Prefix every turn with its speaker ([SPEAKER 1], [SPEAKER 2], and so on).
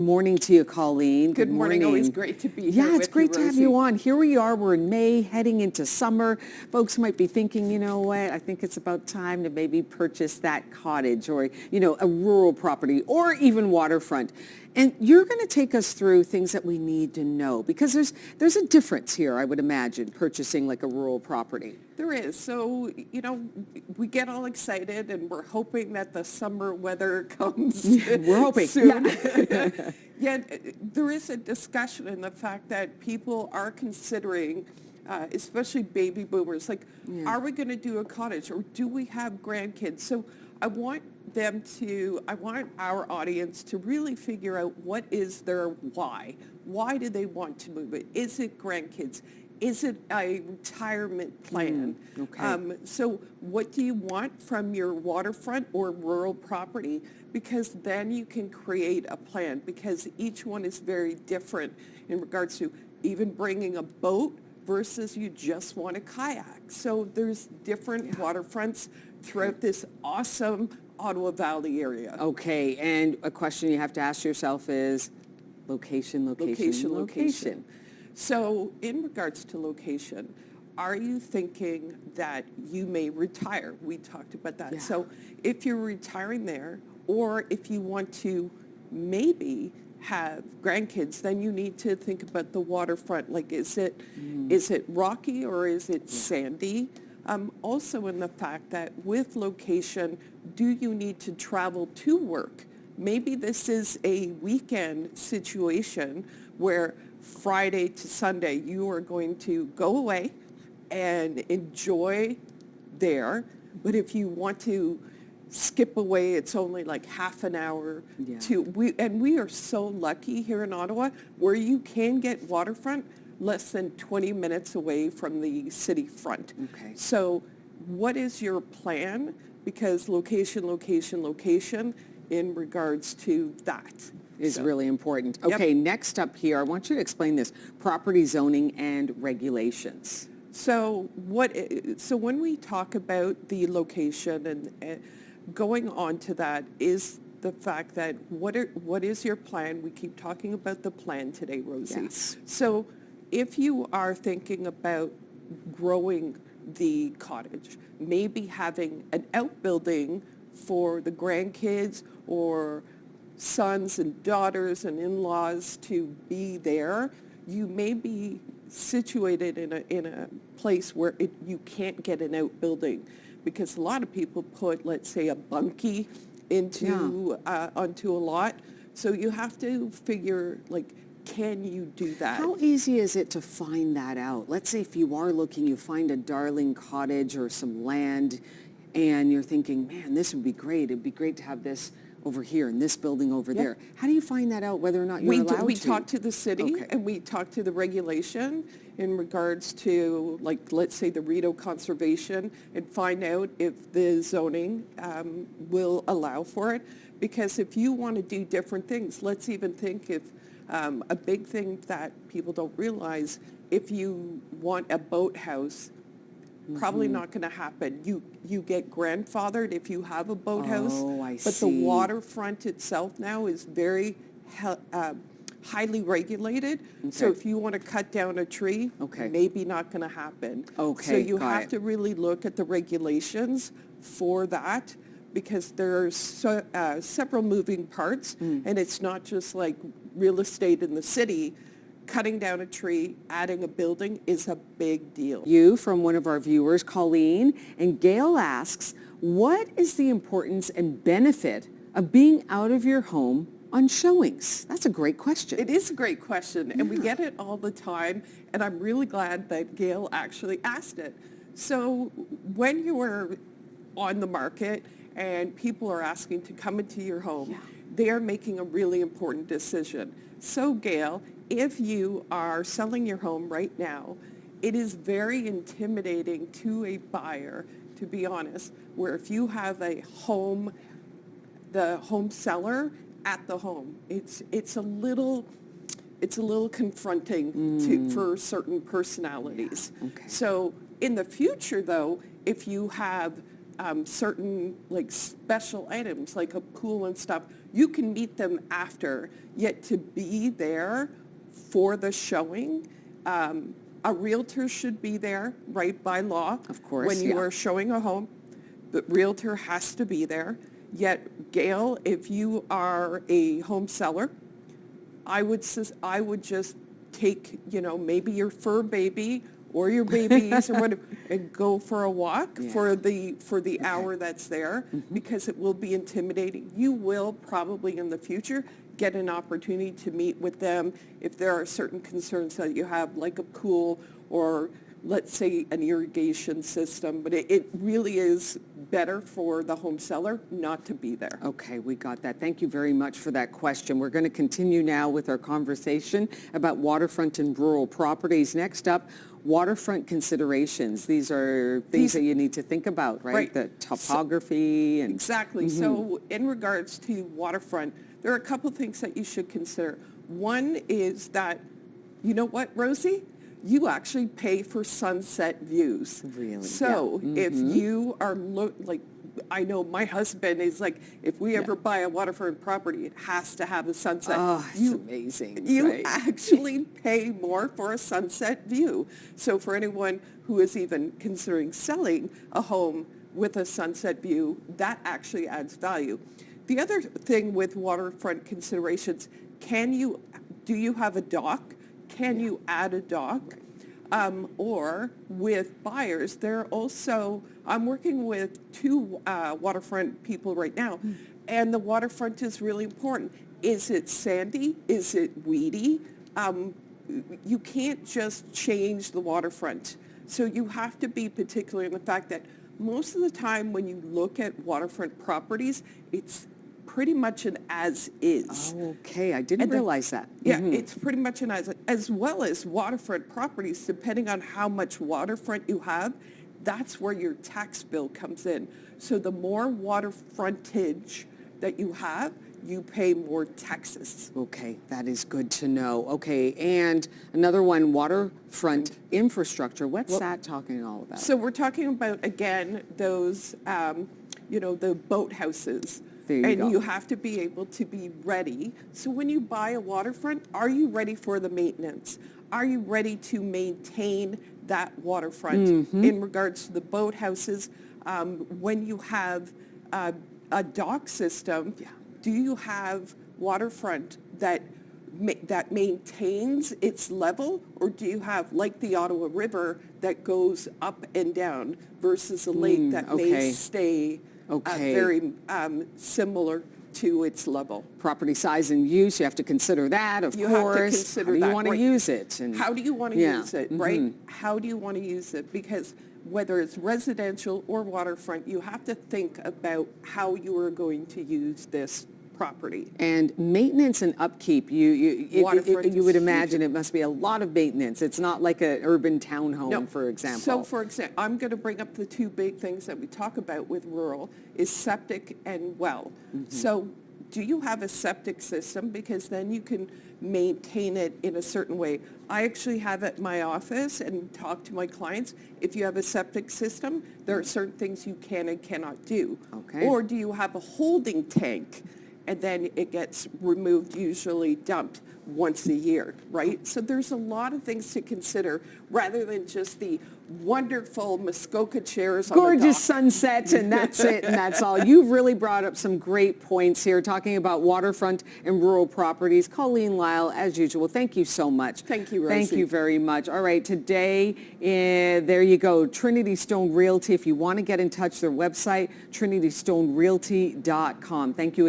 [SPEAKER 1] Morning to you, Colleen.
[SPEAKER 2] Good morning. Always great to be here.
[SPEAKER 1] Yeah, it's
[SPEAKER 2] with
[SPEAKER 1] great to have
[SPEAKER 2] Rosie.
[SPEAKER 1] you on. Here we are. We're in May, heading into summer. Folks might be thinking, you know what, I think it's about time to maybe purchase that cottage or, a rural property or even waterfront. And you're going to take us through things that we need to know because there's a difference here, I would imagine, purchasing like a rural property.
[SPEAKER 2] There is. So, we get all excited and we're hoping that the summer weather comes
[SPEAKER 1] We're hoping.
[SPEAKER 2] soon.
[SPEAKER 1] Yeah.
[SPEAKER 2] Yet there is a discussion in the fact that people are considering, especially baby boomers, like, are we going to do a cottage or do we have grandkids? So I want our audience to really figure out what is their why. Why do they want to move it? Is it grandkids? Is it a retirement plan?
[SPEAKER 1] Okay.
[SPEAKER 2] So what do you want from your waterfront or rural property? Because then you can create a plan because each one is very different in regards to even bringing a boat versus you just want a kayak. So there's different waterfronts throughout this awesome Ottawa Valley area.
[SPEAKER 1] Okay, and a question you have to ask yourself is location.
[SPEAKER 2] So in regards to location, are you thinking that you may retire? We talked about that.
[SPEAKER 1] Yeah.
[SPEAKER 2] So if you're retiring there, or if you want to maybe have grandkids, then you need to think about the waterfront. Like, is it rocky or is it sandy? Also in the fact that with location, do you need to travel to work? Maybe this is a weekend situation where Friday to Sunday you are going to go away and enjoy there. But if you want to skip away, it's only like half an hour we are so lucky here in Ottawa where you can get waterfront less than 20 minutes away from the city front.
[SPEAKER 1] Okay.
[SPEAKER 2] So what is your plan? Because location in regards to that
[SPEAKER 1] is really important. Okay, Next up here, I want you to explain this, property zoning and regulations.
[SPEAKER 2] So when we talk about the location and going on to that is the fact that what is your plan? We keep talking about the plan today, Rosie.
[SPEAKER 1] Yes.
[SPEAKER 2] So if you are thinking about growing the cottage, maybe having an outbuilding for the grandkids or sons and daughters and in-laws to be there, you may be situated in a place where you can't get an outbuilding because a lot of people put, let's say, a bunkie onto a lot. So you have to figure, like, can you do that?
[SPEAKER 1] How easy is it to find that out? Let's say if you are looking, you find a darling cottage or some land and you're thinking, man, this would be great. It'd be great to have this over here in this building over there. How do you find that out whether or not you're allowed to?
[SPEAKER 2] We talk to the city and we talk to the regulation in regards to, like, let's say the Rideau Conservation and find out if the zoning will allow for it. Because if you want to do different things, let's even think if a big thing that people don't realize, if you want a boathouse, probably not going to happen. You get grandfathered if you have a boathouse.
[SPEAKER 1] Oh, I
[SPEAKER 2] but
[SPEAKER 1] see.
[SPEAKER 2] the waterfront itself now is very highly regulated.
[SPEAKER 1] Okay.
[SPEAKER 2] So if you want to cut down a tree, maybe not going to happen.
[SPEAKER 1] Okay,
[SPEAKER 2] So you have to really look at the regulations for that because there's several moving parts and it's not just like real estate in the city. Cutting down a tree, adding a building is a big deal.
[SPEAKER 1] You from one of our viewers, Colleen, and Gail asks, what is the importance and benefit of being out of your home on showings? That's a great question.
[SPEAKER 2] It is a great question, and we get it all the time, and I'm really glad that Gail actually asked it. So when you are on the market and people are asking to come into your home, they are making a really important decision. So Gail, if you are selling your home right now, it is very intimidating to a buyer, to be honest, where if you have a home, the home seller at the home, it's a little confronting for certain personalities.
[SPEAKER 1] Okay.
[SPEAKER 2] So in the future, though, if you have certain like special items like a pool and stuff, You can meet them after, yet to be there for the showing, a realtor should be there, right, by law.
[SPEAKER 1] Of course,
[SPEAKER 2] when you
[SPEAKER 1] yeah.
[SPEAKER 2] are showing a home, the realtor has to be there. Yet, Gail, if you are a home seller, I would just take, maybe your fur baby or your babies or whatever, and go for a walk for the hour that's there, because it will be intimidating. You will probably in the future get an opportunity to meet with them if there are certain concerns that you have, like a pool or let's say an irrigation system, but it really is better for the home seller not to be there.
[SPEAKER 1] Okay, we got that. Thank you very much for that question. We're going to continue now with our conversation about waterfront and rural properties. Next up, waterfront considerations. These are things that you need to think about, right? The topography and...
[SPEAKER 2] Exactly. So in regards to waterfront, there are a couple things that you should consider. One is that, you know what, Rosie? You actually pay for sunset views.
[SPEAKER 1] Really?
[SPEAKER 2] So if you are, I know my husband is like, if we ever buy a waterfront property, it has to have a sunset.
[SPEAKER 1] Oh, it's amazing.
[SPEAKER 2] You actually pay more for a sunset view. So for anyone who is even considering selling a home with a sunset view, that actually adds value. The other thing with waterfront considerations, do you have a dock? Can you add a dock? Or with buyers, I'm working with two waterfront people right now, and the waterfront is really important. Is it sandy? Is it weedy? You can't just change the waterfront. So you have to be particular in the fact that most of the time when you look at waterfront properties, it's pretty much an as-is.
[SPEAKER 1] Oh, okay, I didn't realize that.
[SPEAKER 2] Yeah, it's pretty much an as well as waterfront properties, depending on how much waterfront you have, that's where your tax bill comes in. So the more water frontage that you have, you pay more taxes.
[SPEAKER 1] Okay, that is good to know. Okay, and another one, waterfront infrastructure. What's that talking all about?
[SPEAKER 2] So we're talking about, again, those, the boathouses.
[SPEAKER 1] You
[SPEAKER 2] have to be able to be ready. So when you buy a waterfront, are you ready for the maintenance? Are you ready to maintain that waterfront in regards to the boathouses? When you have a dock system, do you have waterfront that maintains its level, or do you have, like the Ottawa River, that goes up and down versus a lake that may stay very similar to its level?
[SPEAKER 1] Property size and use, you have to consider that, of course.
[SPEAKER 2] Have to consider
[SPEAKER 1] How do you want to use it?
[SPEAKER 2] And how do you want to use it, right? How do you want to use it? Because whether it's residential or waterfront, you have to think about how you are going to use this property.
[SPEAKER 1] And maintenance and upkeep, you would imagine it must be a lot of maintenance. It's not like an urban townhome, for example.
[SPEAKER 2] So, for example, I'm going to bring up the two big things that we talk about with rural is septic and well. So do you have a septic system? Because then you can maintain it in a certain way. I actually have at my office and talk to my clients. If you have a septic system, there are certain things you can and cannot do.
[SPEAKER 1] Okay.
[SPEAKER 2] Or do you have a holding tank? And then it gets removed, usually dumped once a year, right? So there's a lot of things to consider rather than just the wonderful Muskoka chairs on the
[SPEAKER 1] Gorgeous
[SPEAKER 2] dock.
[SPEAKER 1] sunset, and that's it, and that's all. You've really brought up some great points here, talking about waterfront and rural properties. Colleen Lyle, as usual, thank you so much.
[SPEAKER 2] Thank you, Rosie.
[SPEAKER 1] Thank you very much. All right, today, there you go, TrinityStone Realty. If you want to get in touch, their website, TrinityStoneRealty.com. Thank you.